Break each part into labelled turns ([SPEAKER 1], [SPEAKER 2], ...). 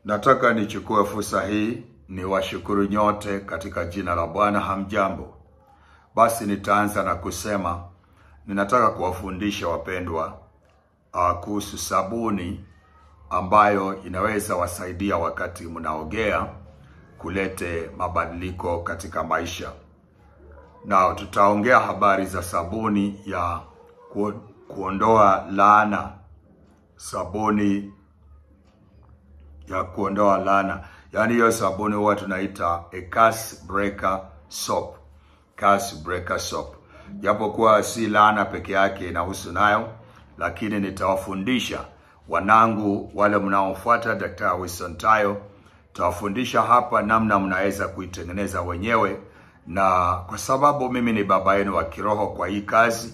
[SPEAKER 1] Nataka nichukue fursa hii ni washukuru nyote katika jina la Bwana. Hamjambo. Basi nitaanza na kusema ninataka kuwafundisha wapendwa kuhusu sabuni ambayo inaweza wasaidia wakati mnaogea kulete mabadiliko katika maisha. Na tutaongea habari za sabuni ya kuondoa laana. Sabuni ya kuondoa laana. Yaani hiyo sabuni huwa tunaita a curse breaker soap. Curse breaker soap. Japokuwa si laana peke yake inahusu nayo, lakini nitawafundisha wanangu wale mnaofuata Dr. Wilson Tayo. Tawafundisha hapa namna mnaweza kuitengeneza wenyewe, na kwa sababu mimi ni baba yenu wa kiroho kwa hii kazi,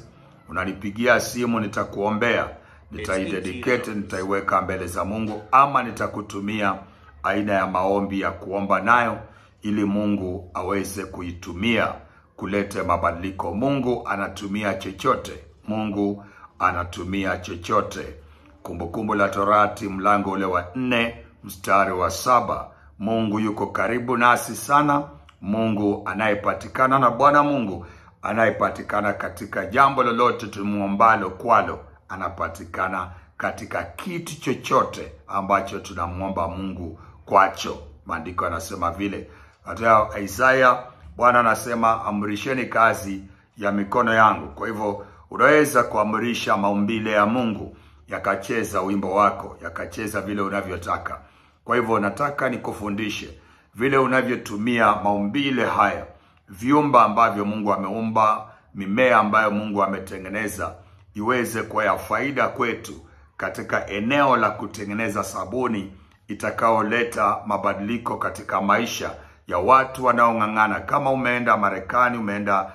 [SPEAKER 1] unanipigia simu nitakuombea, nitaidedicate, nitaiweka mbele za Mungu, ama nitakutumia aina ya maombi ya kuomba nayo ili Mungu aweze kuitumia kulete mabadiliko. Mungu anatumia chochote. Mungu anatumia chochote. Kumbukumbu la Torati mlango ule wa 4 mstari wa 7. Mungu yuko karibu nasi sana. Mungu anayepatikana na Bwana Mungu anayepatikana katika jambo lolote tumuombalo kwalo. Anapatikana katika kitu chochote ambacho tunamuomba Mungu kwacho. Maandiko yanasema vile. Hata Isaya Bwana anasema amrisheni kazi ya mikono yangu. Kwa hivyo unaweza kuamrisha maumbile ya Mungu yakacheza wimbo wako, yakacheza vile unavyotaka. Kwa hivyo nataka nikufundishe vile unavyotumia maumbile haya, viumba ambavyo Mungu ameumba, mimea ambayo Mungu ametengeneza, iweze kuwa ya faida kwetu katika eneo la kutengeneza sabuni itakaoleta mabadiliko katika maisha ya watu wanaong'ang'ana. Kama umeenda Marekani, umeenda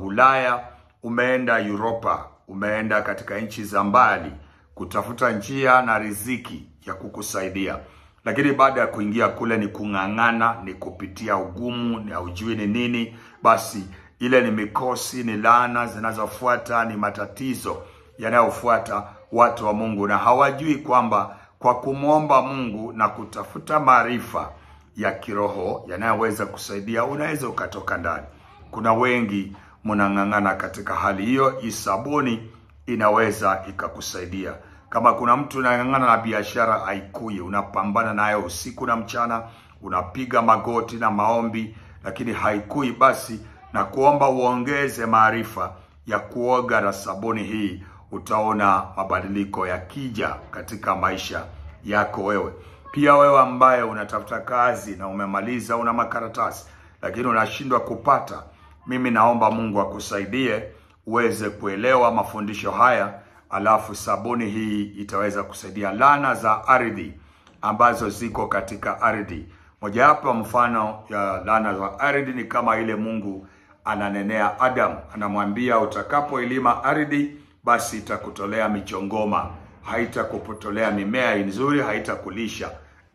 [SPEAKER 1] Ulaya, umeenda Europa, umeenda katika nchi za mbali kutafuta njia na riziki ya kukusaidia, lakini baada ya kuingia kule ni kung'ang'ana, ni kupitia ugumu, ni haujui ni nini, basi ile ni mikosi, ni laana zinazofuata, ni matatizo yanayofuata watu wa Mungu, na hawajui kwamba kwa kumwomba Mungu na kutafuta maarifa ya kiroho yanayoweza kusaidia, unaweza ukatoka ndani. Kuna wengi mnang'ang'ana katika hali hiyo. Hii sabuni inaweza ikakusaidia. Kama kuna mtu unang'ang'ana na biashara haikui, unapambana nayo usiku na mchana, unapiga magoti na maombi lakini haikui, basi na kuomba uongeze maarifa ya kuoga na sabuni hii. Utaona mabadiliko yakija katika maisha yako wewe. Pia wewe ambaye unatafuta kazi na umemaliza, una makaratasi lakini unashindwa kupata, mimi naomba Mungu akusaidie uweze kuelewa mafundisho haya, alafu sabuni hii itaweza kusaidia laana za ardhi ambazo ziko katika ardhi. Mojawapo mfano ya laana za ardhi ni kama ile Mungu ananenea Adam, anamwambia utakapoilima ardhi basi itakutolea michongoma, haitakupotolea mimea nzuri, haitakulisha,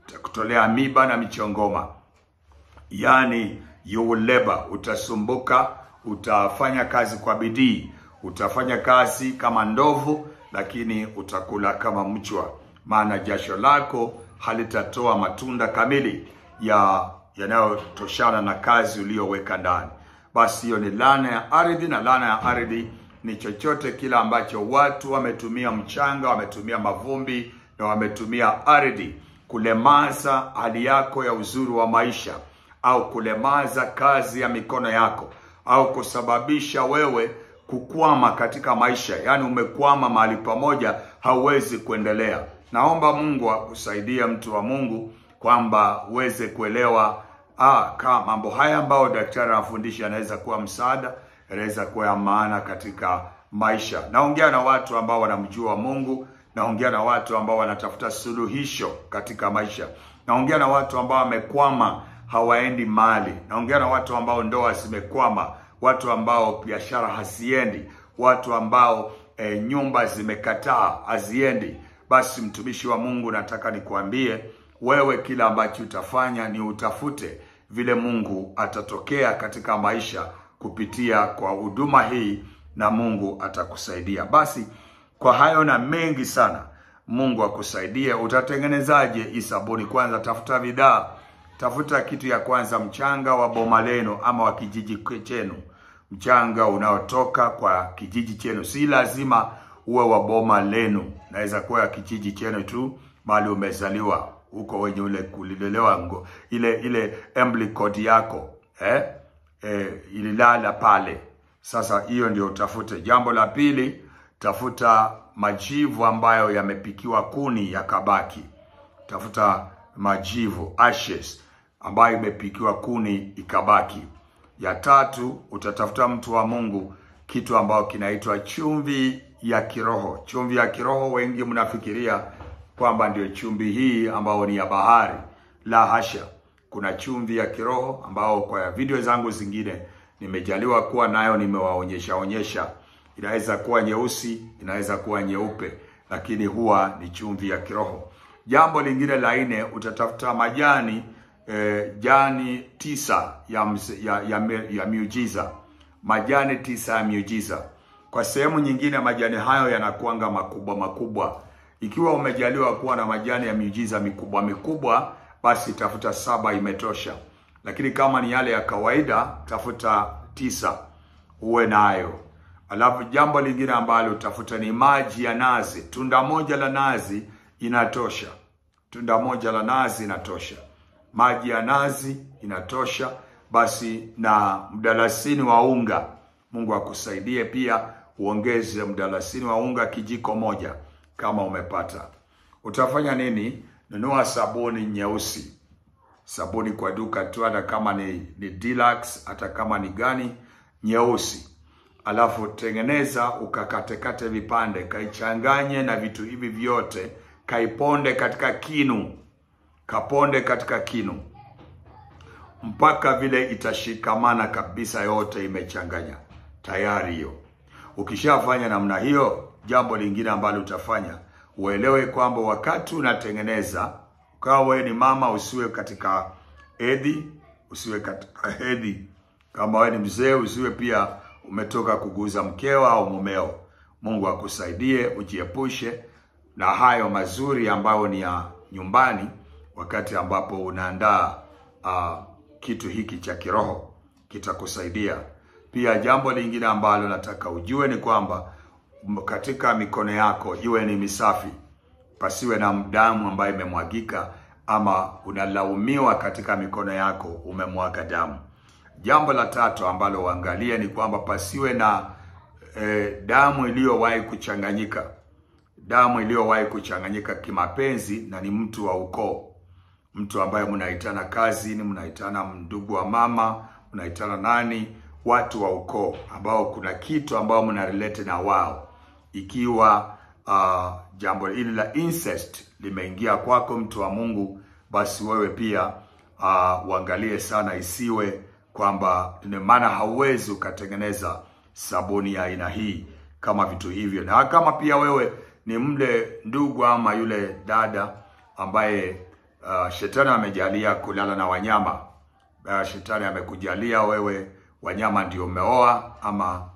[SPEAKER 1] itakutolea miba na michongoma. Yani you will labor, utasumbuka, utafanya kazi kwa bidii, utafanya kazi kama ndovu lakini utakula kama mchwa, maana jasho lako halitatoa matunda kamili yanayotoshana na kazi uliyoweka ndani. Basi hiyo ni laana ya ardhi, na laana ya ardhi ni chochote kila ambacho watu wametumia mchanga, wametumia mavumbi na wametumia ardhi kulemaza hali yako ya uzuri wa maisha, au kulemaza kazi ya mikono yako, au kusababisha wewe kukwama katika maisha. Yani umekwama mahali pamoja, hauwezi kuendelea. Naomba Mungu akusaidie mtu wa Mungu kwamba uweze kuelewa kama mambo haya ambayo daktari anafundisha yanaweza kuwa msaada, yanaweza kuwa ya maana katika maisha. Naongea na watu ambao wanamjua Mungu, naongea na watu ambao wanatafuta suluhisho katika maisha. Naongea na watu ambao wamekwama, hawaendi mali. Naongea na watu ambao ndoa zimekwama, watu ambao biashara haziendi, watu ambao nyumba zimekataa, haziendi. Basi mtumishi wa Mungu, nataka nikuambie wewe, kila ambacho utafanya ni utafute vile Mungu atatokea katika maisha kupitia kwa huduma hii, na Mungu atakusaidia. Basi kwa hayo na mengi sana Mungu akusaidie. Utatengenezaje hii sabuni? Kwanza tafuta bidhaa. Tafuta kitu ya kwanza, mchanga wa boma lenu ama wa kijiji chenu. Mchanga unaotoka kwa kijiji chenu. Si lazima uwe wa boma lenu. Naweza kuwa ya kijiji chenu tu, mahali umezaliwa. Huko wenye ule kulilelewa ile emblem code yako. Ililala pale. Sasa hiyo ndio utafute. Jambo la pili, tafuta majivu ambayo yamepikiwa kuni yakabaki. Tafuta majivu, ashes, ambayo imepikiwa kuni ikabaki. Ya tatu, utatafuta mtu wa Mungu kitu ambayo kinaitwa chumvi ya kiroho. Chumvi ya kiroho, wengi mnafikiria kwamba ndio chumvi hii ambayo ni ya bahari. La hasha. Kuna chumvi ya kiroho ambao kwa video zangu zingine nimejaliwa kuwa nayo, nimewaonyesha. Inaweza kuwa nyeusi, inaweza kuwa nyeupe, lakini huwa ni chumvi ya kiroho. Jambo lingine la 4, utatafuta majani jani 9 ya miujiza. Majani 9 ya miujiza. Kwa sehemu nyingine majani hayo yanakuanga makubwa. Ikiwa umejaliwa kuwa na majani ya miujiza mikubwa, basi tafuta 7 imetosha. Lakini kama ni yale ya kawaida, tafuta 9 uwe nayo. Alafu jambo lingine ambalo utafuta ni maji ya nazi. Tunda moja la nazi inatosha. Tunda moja la nazi inatosha. Maji ya nazi inatosha. Basi na mdalasini wa unga. Mungu akusaidie pia uongeze mdalasini wa unga kijiko moja kama umepata. Utafanya nini? Nunua sabuni nyeusi. Sabuni kwa duka tu, hata kama ni deluxe, hata kama ni gani, nyeusi. Alafu tengeneza, ukakate vipande, kaichanganye na vitu hivi vyote, kaiponde katika kinu. Kaponde katika kinu. Mpaka vile itashikamana kabisa, yote imechanganya. Tayari hiyo. Ukishafanya namna hiyo, jambo lingine ambalo utafanya, uelewe kwamba wakati unatengeneza, kama wewe ni mama, usiwe katika hedhi, Kama wewe ni mzee, usiwe pia umetoka kuguza mkeo au mumeo. Mungu akusaidie ujiepushe na hayo mazuri ambayo ni ya nyumbani, wakati ambapo unaandaa kitu hiki cha kiroho, kitakusaidia. Pia jambo lingine ambalo nataka ujue ni kwamba katika mikono yako iwe ni misafi. Pasiwe na damu ambayo imemwagika, ama unalaumiwa katika mikono yako umemwaga damu. Jambo la 3 ambalo uangalie ni kwamba pasiwe na damu iliyowahi kuchanganyika. Damu iliyowahi kuchanganyika kimapenzi, na ni mtu wa ukoo. Mtu ambaye mnaitana kazini, mnaitana ndugu wa mama, mnaitana nani, watu wa ukoo ambao kuna kitu ambao mnarelate na wao. Ikiwa jambo hili la incest limeingia kwako, mtu wa Mungu, basi wewe pia uangalie sana isiwe kwamba, maana hauwezi ukatengeneza sabuni ya aina hii kama vitu hivyo. Na kama pia wewe ni mle ndugu ama yule dada ambaye shetani amejalia kulala na wanyama, shetani amekujalia wewe wanyama ndio umeoa, ama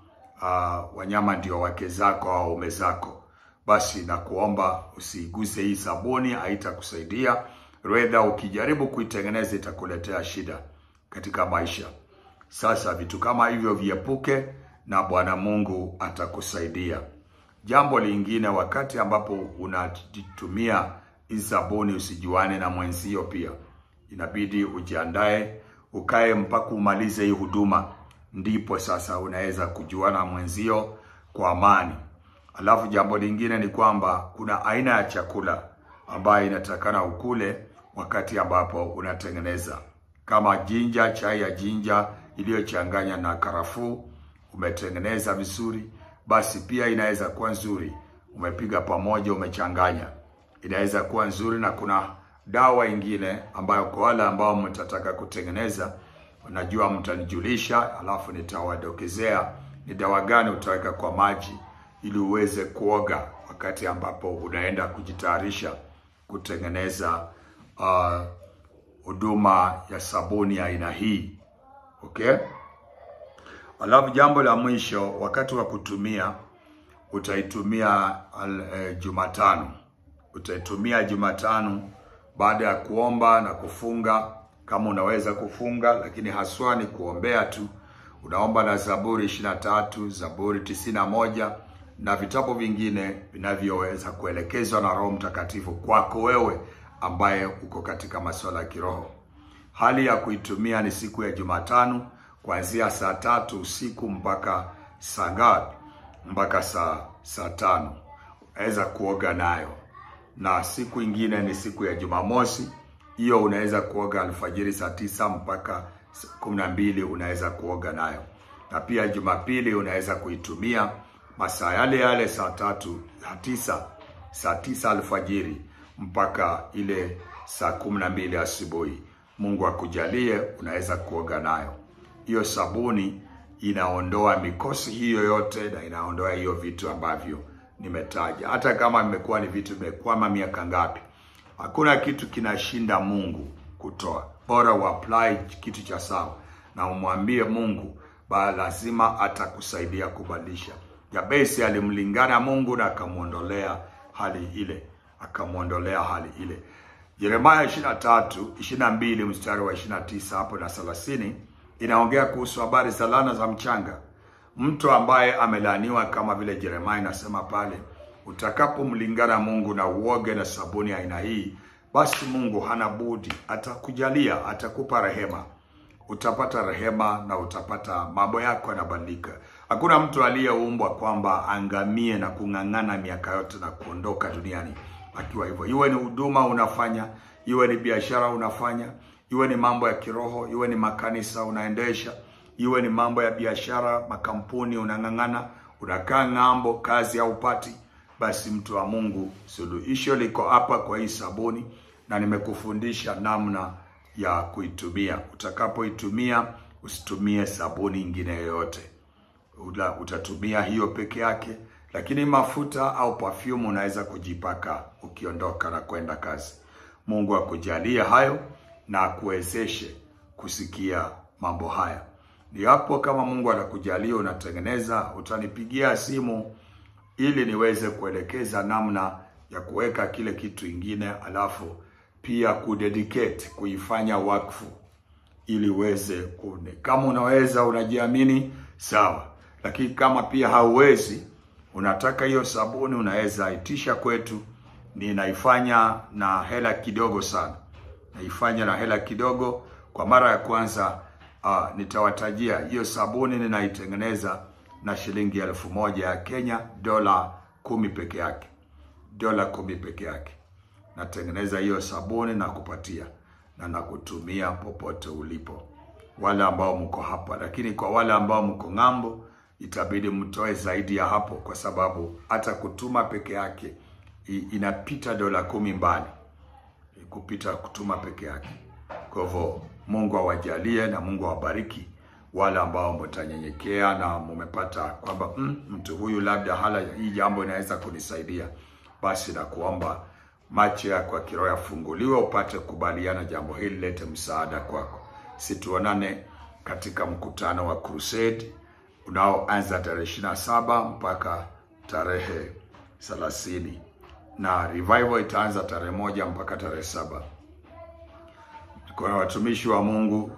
[SPEAKER 1] wanyama ndio wake zako au ume zako, basi na kuomba usiguse hii sabuni, haitakusaidia. Rwedha ukijaribu kuitengeneza itakuletea shida katika maisha. Sasa vitu kama hivyo viepuke, na Bwana Mungu atakusaidia. Jambo lingine, wakati ambapo unatumia hii sabuni, usijuane na mwenzio pia. Inabidi ujiandae, ukae mpaka umalize hii huduma, ndipo sasa unaweza kujuana na mwenzio kwa amani. Alafu jambo lingine ni kwamba kuna aina ya chakula ambayo inatakana ukule wakati ambapo unatengeneza. Kama jinja, chai ya jinja iliyochanganya na karafuu, umetengeneza vizuri, basi pia inaweza kuwa nzuri. Umepiga pamoja, umechanganya, inaweza kuwa nzuri. Na kuna dawa ingine ambayo kwa wale ambao mtataka kutengeneza, unajua mtanijulisha, alafu nitawadokezea ni dawa gani utaweka kwa maji ili uweze kuoga wakati ambapo unaenda kujitayarisha kutengeneza huduma ya sabuni ya aina hii. Okay? Alafu jambo la mwisho, wakati wa kutumia, utaitumia Jumatano. utaitumia Jumatano baada ya kuomba na kufunga, kama unaweza kufunga, lakini haswa ni kuombea tu. Unaomba na Zaburi 23, Zaburi 91 na vitabu vingine vinavyoweza kuelekezwa na Roho Mtakatifu kwako wewe ambaye uko katika masuala ya kiroho. Hali ya kuitumia ni siku ya Jumatano kuanzia saa 3 usiku mpaka saa ngapi? Mpaka saa 5. Unaweza kuoga nayo. Na siku ingine ni siku ya Jumamosi. Hiyo unaweza kuoga alfajiri saa 9 mpaka 12 unaweza kuoga nayo. Na pia Jumapili unaweza kuitumia masaa yale saa 9 alfajiri mpaka ile saa 12 asubuhi. Mungu akujalie unaweza kuoga nayo. Hiyo sabuni inaondoa mikosi hiyo yote na inaondoa hiyo vitu ambavyo nimetaja. Hata kama imekuwa ni vitu vimekwama miaka ngapi, hakuna kitu kinashinda Mungu kutoa. Bora uapply kitu cha sawa na umwambie Mungu, lazima atakusaidia kubadilisha. Jabesi alimlingana Mungu na akamuondolea hali ile. Yeremia 23:22 mstari wa 29 hapo na 30 inaongea kuhusu habari za laana za mchanga. Mtu ambaye amelaaniwa kama vile Yeremia inasema pale, utakapomlingana Mungu na uoge na sabuni aina hii, basi Mungu hana budi atakujalia, atakupa rehema. Utapata rehema na utapata mambo yako yanabadilika. Hakuna mtu aliyeumbwa kwamba angamie na kung'ang'ana miaka yote na kuondoka duniani akiwa hivyo. Iwe ni huduma unafanya, iwe ni biashara unafanya, iwe ni mambo ya kiroho, iwe ni makanisa unaendesha, iwe ni mambo ya biashara, makampuni unang'ang'ana, unakaa ng'ambo, kazi haupati, basi mtu wa Mungu, suluhisho liko hapa kwa hii sabuni, na nimekufundisha namna ya kuitumia. Utakapoitumia usitumie sabuni nyingine yoyote. Utatumia hiyo peke yake, lakini mafuta au perfume unaweza kujipaka ukiondoka na kwenda kazi. Mungu akujalie hayo na kuwezeshe kusikia mambo haya. Ni hapo kama Mungu anakujalia unatengeneza, utanipigia simu ili niweze kuelekeza namna ya kuweka kile kitu ingine, alafu pia kudedicate, kuifanya wakfu ili uweze kune. Kama unaweza, unajiamini, sawa. Lakini kama pia hauwezi, unataka hiyo sabuni, unaweza itisha kwetu. Ninaifanya na hela kidogo sana. Naifanya na hela kidogo. Kwa mara ya kwanza nitawatajia hiyo sabuni ninaitengeneza na shilingi 1000 ya Kenya, $10 peke yake. $10 peke yake. Natengeneza hiyo sabuni na kupatia na nakutumia popote ulipo. Wale ambao mko hapa, lakini kwa wale ambao mko ng'ambo itabidi mtoe zaidi ya hapo, kwa sababu hata kutuma peke yake inapita $10 mbali kupita kutuma peke yake. Kwa hivyo Mungu awajalie na Mungu awabariki wale ambao mtanyenyekea na mmepata kwamba mtu huyu labda hii jambo inaweza kunisaidia. Basi na kuomba macho yako ya kiroho yafunguliwe upate kubaliana jambo hili lete msaada kwako. Situonane katika mkutano wa crusade unaoanza tarehe 27 mpaka tarehe 30, na revival itaanza tarehe 1 mpaka tarehe 7. Kuna watumishi wa Mungu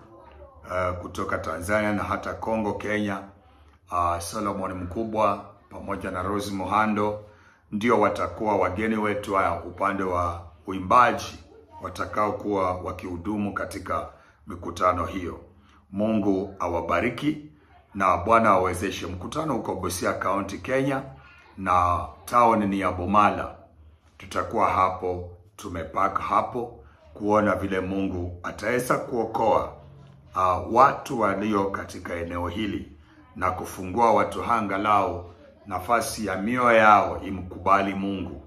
[SPEAKER 1] kutoka Tanzania na hata Kongo, Kenya, Solomon Mkubwa pamoja na Rose Muhando ndio watakuwa wageni wetu upande wa uimbaji, watakao kuwa wakihudumu katika mikutano hiyo. Mungu awabariki na Bwana awezeshe. Mkutano uko Busia County, Kenya, na town ni ya Bomala. Tutakuwa hapo, tumepaka hapo kuona vile Mungu ataweza kuokoa watu walio katika eneo hili na kufungua watu angalau nafasi ya mioyo yao imkubali Mungu,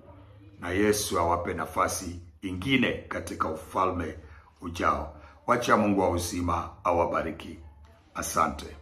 [SPEAKER 1] na Yesu awape nafasi ingine katika ufalme ujao. Wacha Mungu wa uzima awabariki. Asante.